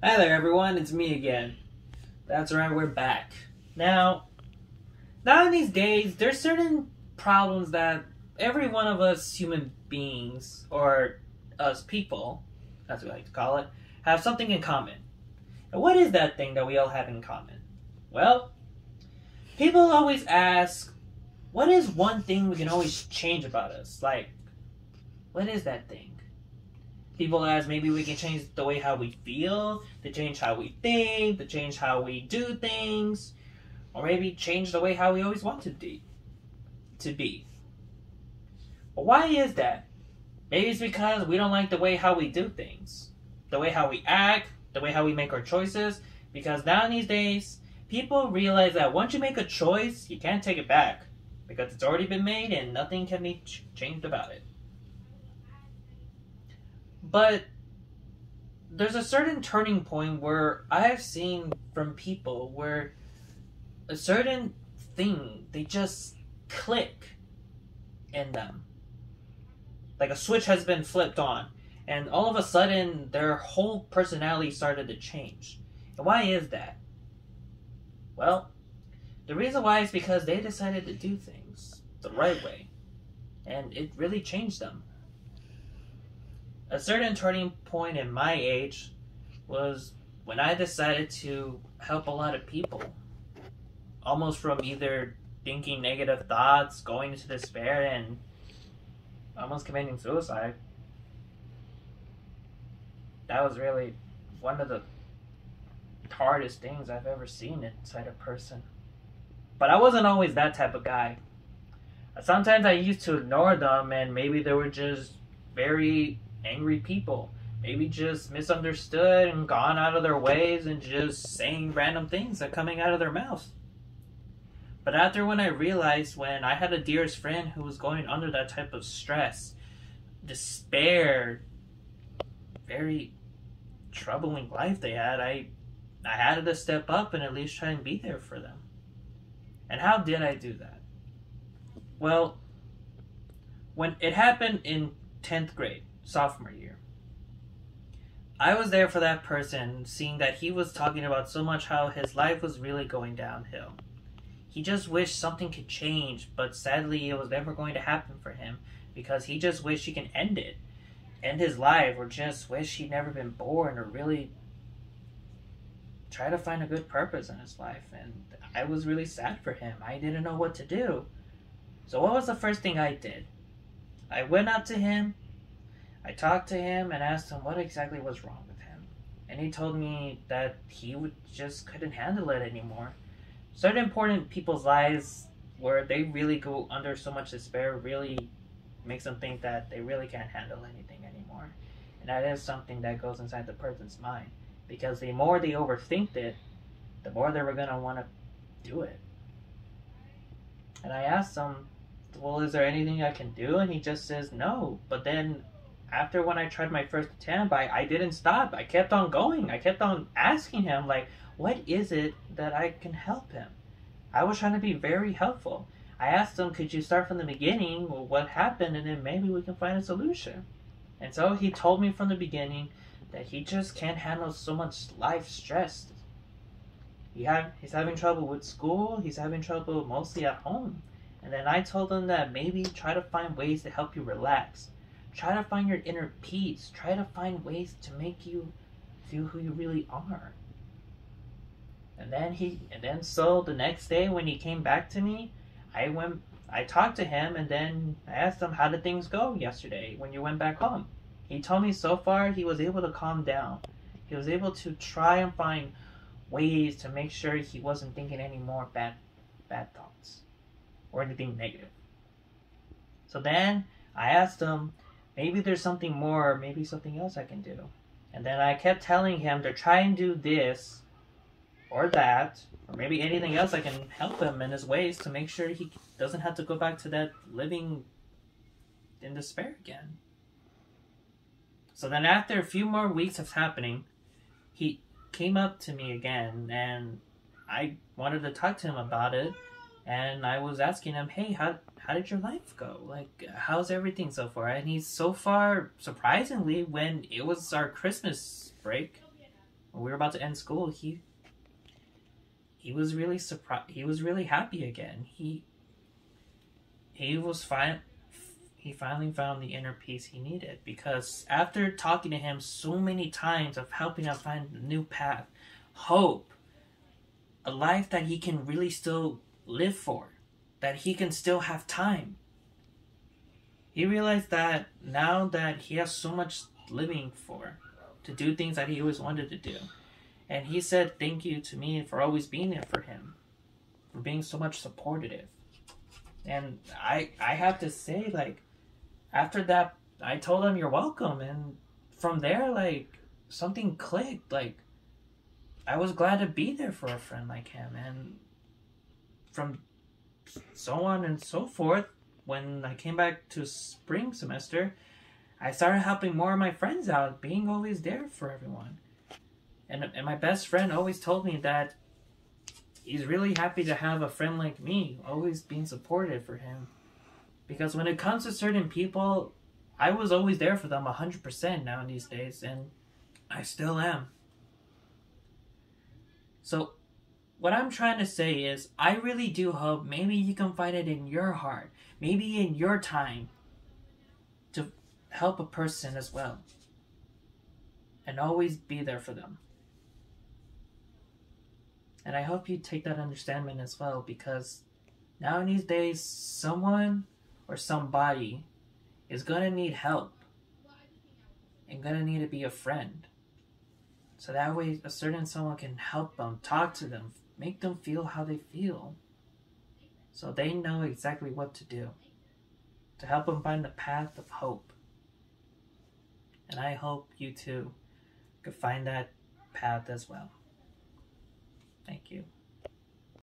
Hi there, everyone. It's me again. That's right, we're back. Now in these days, there's certain problems that every one of us human beings, or us people, as we like to call it, have something in common. And what is that thing that we all have in common? Well, people always ask, what is one thing we can always change about us? Like, what is that thing? People ask maybe we can change the way how we feel, to change how we think, to change how we do things, or maybe change the way how we always want to be. But why is that? Maybe it's because we don't like the way how we do things, the way how we act, the way how we make our choices. Because now these days, people realize that once you make a choice, you can't take it back because it's already been made and nothing can be changed about it. But there's a certain turning point where I have seen from people where a certain thing they just click in them, like a switch has been flipped on, and all of a sudden their whole personality started to change. And why is that? Well, the reason why is because they decided to do things the right way, and it really changed them. A certain turning point in my age was when I decided to help a lot of people, almost from either thinking negative thoughts, going into despair, and almost committing suicide. That was really one of the hardest things I've ever seen inside a person. But I wasn't always that type of guy. Sometimes I used to ignore them, and maybe they were just very angry people. Maybe just misunderstood and gone out of their ways and just saying random things that coming out of their mouths. But after when I realized when I had a dearest friend who was going under that type of stress, despair, very troubling life they had, I had to step up and at least try and be there for them. And how did I do that? Well, when it happened in 10th grade, sophomore year, I was there for that person, seeing that he was talking about so much how his life was really going downhill. He just wished something could change, but sadly it was never going to happen for him because he just wished he can end his life, or just wish he'd never been born, or really try to find a good purpose in his life. And I was really sad for him. I didn't know what to do. So what was the first thing I did? I went up to him, I talked to him and asked him what exactly was wrong with him. And he told me that he just couldn't handle it anymore. Certain important people's lives where they really go under so much despair really makes them think that they really can't handle anything anymore. And that is something that goes inside the person's mind. Because the more they overthink it, the more they were going to want to do it. And I asked him, well, is there anything I can do? And he just says no. But then after when I tried my first attempt, I didn't stop. I kept on going. I kept on asking him, like, what is it that I can help him? I was trying to be very helpful. I asked him, could you start from the beginning? Well, what happened? And then maybe we can find a solution. And so he told me from the beginning that he just can't handle so much life stress. He's having trouble with school. He's having trouble mostly at home. And then I told him that maybe try to find ways to help you relax. Try to find your inner peace. Try to find ways to make you feel who you really are. So the next day when he came back to me, I talked to him, and then I asked him, how did things go yesterday when you went back home? He told me so far he was able to calm down. He was able to try and find ways to make sure he wasn't thinking any more bad thoughts or anything negative. So then I asked him, maybe there's something more, maybe something else I can do. And then I kept telling him to try and do this or that, or maybe anything else I can help him in his ways to make sure he doesn't have to go back to that living in despair again. So then after a few more weeks of happening, he came up to me again, and I wanted to talk to him about it. And I was asking him, hey, how did your life go? Like, how's everything so far? And he's so far, surprisingly, when it was our Christmas break, when we were about to end school, he was really surprised. He was really happy again. He was fine. He finally found the inner peace he needed, because after talking to him so many times of helping him find a new path, hope, a life that he can really still live for, that he can still have time, he realized that now that he has so much living for, to do things that he always wanted to do. And he said thank you to me for always being there for him, for being so much supportive. And I have to say, like, after that, I told him you're welcome, and from there, like, something clicked. Like, I was glad to be there for a friend like him, and from so on and so forth, when I came back to spring semester, I started helping more of my friends out, being always there for everyone. And my best friend always told me that he's really happy to have a friend like me, always being supportive for him. Because when it comes to certain people, I was always there for them 100% now these days, and I still am. So, what I'm trying to say is, I really do hope maybe you can find it in your heart, maybe in your time, to help a person as well. And always be there for them. And I hope you take that understanding as well, because now in these days, someone or somebody is going to need help and going to need to be a friend. So that way a certain someone can help them, talk to them, make them feel how they feel, so they know exactly what to do to help them find the path of hope. And I hope you too could find that path as well.